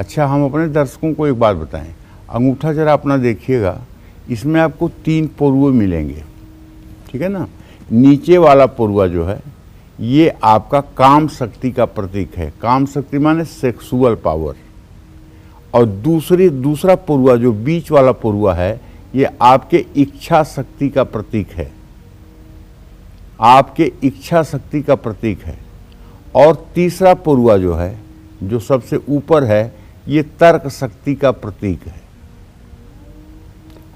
अच्छा, हम अपने दर्शकों को एक बात बताएं, अंगूठा जरा अपना देखिएगा, इसमें आपको 3 पोरुए मिलेंगे, ठीक है ना। नीचे वाला पोरुआ जो है ये आपका काम शक्ति का प्रतीक है, काम शक्ति माने सेक्सुअल पावर। और दूसरा पोरुआ जो बीच वाला पोरुआ है ये आपके इच्छा शक्ति का प्रतीक है, आपके इच्छा शक्ति का प्रतीक है। और तीसरा पोरुआ जो है, जो सबसे ऊपर है, ये तर्क शक्ति का प्रतीक है।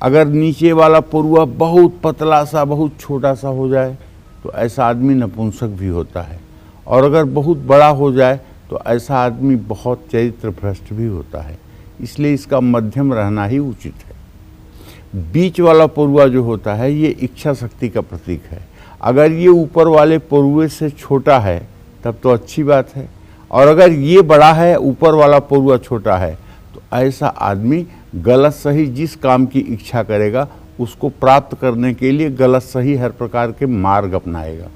अगर नीचे वाला पोरुआ बहुत पतला सा, बहुत छोटा सा हो जाए तो ऐसा आदमी नपुंसक भी होता है, और अगर बहुत बड़ा हो जाए तो ऐसा आदमी बहुत चरित्र भ्रष्ट भी होता है। इसलिए इसका मध्यम रहना ही उचित है। बीच वाला पोरुआ जो होता है ये इच्छा शक्ति का प्रतीक है। अगर ये ऊपर वाले पोरुए से छोटा है तब तो अच्छी बात है, और अगर ये बड़ा है, ऊपर वाला पोरुआ छोटा है, तो ऐसा आदमी गलत सही जिस काम की इच्छा करेगा उसको प्राप्त करने के लिए गलत सही हर प्रकार के मार्ग अपनाएगा।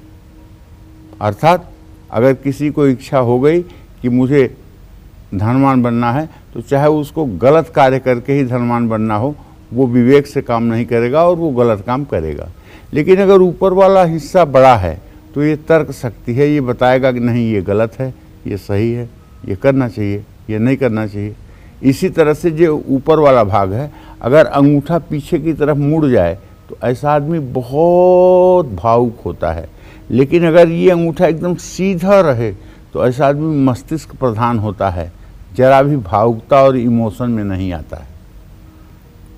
अर्थात अगर किसी को इच्छा हो गई कि मुझे धनवान बनना है, तो चाहे उसको गलत कार्य करके ही धनवान बनना हो, वो विवेक से काम नहीं करेगा और वो गलत काम करेगा। लेकिन अगर ऊपर वाला हिस्सा बड़ा है तो ये तर्क शक्ति है, ये बताएगा कि नहीं ये गलत है, ये सही है, ये करना चाहिए, ये नहीं करना चाहिए। इसी तरह से जो ऊपर वाला भाग है, अगर अंगूठा पीछे की तरफ मुड़ जाए तो ऐसा आदमी बहुत भावुक होता है। लेकिन अगर ये अंगूठा एकदम सीधा रहे तो ऐसा आदमी मस्तिष्क प्रधान होता है, जरा भी भावुकता और इमोशन में नहीं आता है।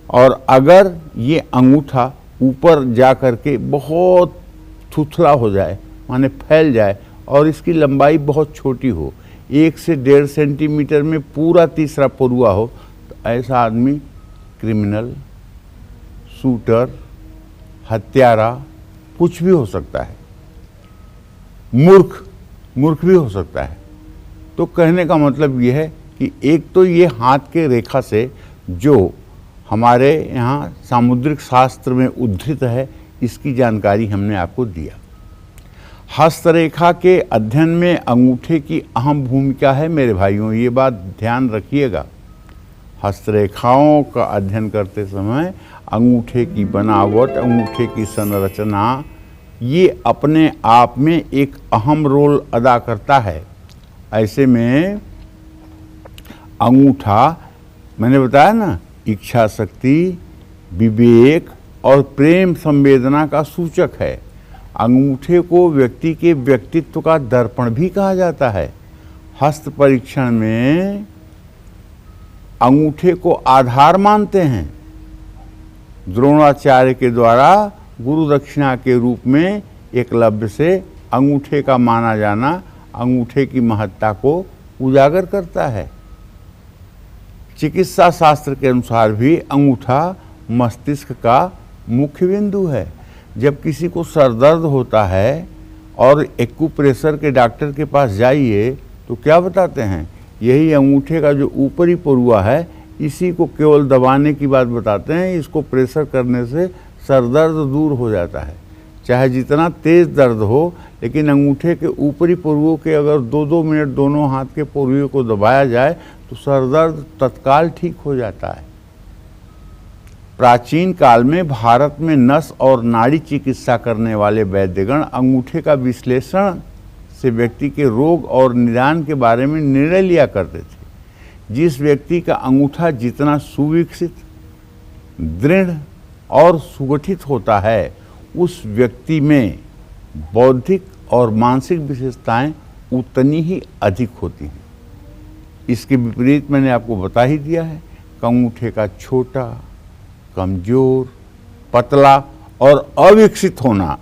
और अगर ये अंगूठा ऊपर जा कर के बहुत थुथला हो जाए, माने फैल जाए, और इसकी लंबाई बहुत छोटी हो, 1 से 1.5 सेंटीमीटर में पूरा तीसरा पोरुआ हो, तो ऐसा आदमी क्रिमिनल, शूटर, हत्यारा, कुछ भी हो सकता है। मूर्ख भी हो सकता है। तो कहने का मतलब ये है कि एक तो ये हाथ के रेखा से जो हमारे यहाँ सामुद्रिक शास्त्र में उद्धृत है, इसकी जानकारी हमने आपको दिया। हस्तरेखा के अध्ययन में अंगूठे की अहम भूमिका है मेरे भाइयों, ये बात ध्यान रखिएगा। हस्तरेखाओं का अध्ययन करते समय अंगूठे की बनावट, अंगूठे की संरचना, ये अपने आप में एक अहम रोल अदा करता है। ऐसे में अंगूठा, मैंने बताया ना, इच्छा शक्ति, विवेक और प्रेम संवेदना का सूचक है। अंगूठे को व्यक्ति के व्यक्तित्व का दर्पण भी कहा जाता है। हस्त परीक्षण में अंगूठे को आधार मानते हैं। द्रोणाचार्य के द्वारा गुरु दक्षिणा के रूप में एकलव्य से अंगूठे का माना जाना अंगूठे की महत्ता को उजागर करता है। चिकित्सा शास्त्र के अनुसार भी अंगूठा मस्तिष्क का मुख्य बिंदु है। जब किसी को सर दर्द होता है और एक्यूप्रेशर के डॉक्टर के पास जाइए तो क्या बताते हैं, यही अंगूठे का जो ऊपरी पोरुआ है इसी को केवल दबाने की बात बताते हैं। इसको प्रेशर करने से सर दर्द दूर हो जाता है। चाहे जितना तेज़ दर्द हो, लेकिन अंगूठे के ऊपरी पोरुओं के अगर 2-2 मिनट दोनों हाथ के पोरुओं को दबाया जाए तो सर दर्द तत्काल ठीक हो जाता है। प्राचीन काल में भारत में नस और नाड़ी चिकित्सा करने वाले वैद्यगण अंगूठे का विश्लेषण से व्यक्ति के रोग और निदान के बारे में निर्णय लिया करते थे। जिस व्यक्ति का अंगूठा जितना सुविकसित, दृढ़ और सुगठित होता है, उस व्यक्ति में बौद्धिक और मानसिक विशेषताएं उतनी ही अधिक होती हैं। इसके विपरीत मैंने आपको बता ही दिया है कि अंगूठे का छोटा, कमजोर, पतला और अविकसित होना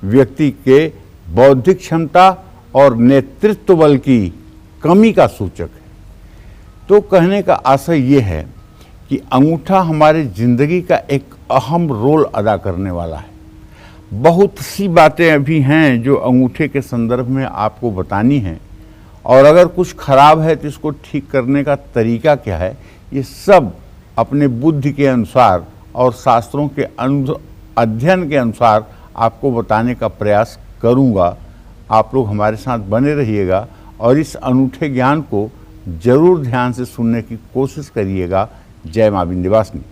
व्यक्ति के बौद्धिक क्षमता और नेतृत्व बल की कमी का सूचक है। तो कहने का आशय ये है कि अंगूठा हमारे जिंदगी का एक अहम रोल अदा करने वाला है। बहुत सी बातें अभी हैं जो अंगूठे के संदर्भ में आपको बतानी हैं, और अगर कुछ खराब है तो इसको ठीक करने का तरीका क्या है, ये सब अपने बुद्धि के अनुसार और शास्त्रों के अध्ययन के अनुसार आपको बताने का प्रयास करूंगा। आप लोग हमारे साथ बने रहिएगा और इस अनूठे ज्ञान को जरूर ध्यान से सुनने की कोशिश करिएगा। जय मां विंध्यवासिनी।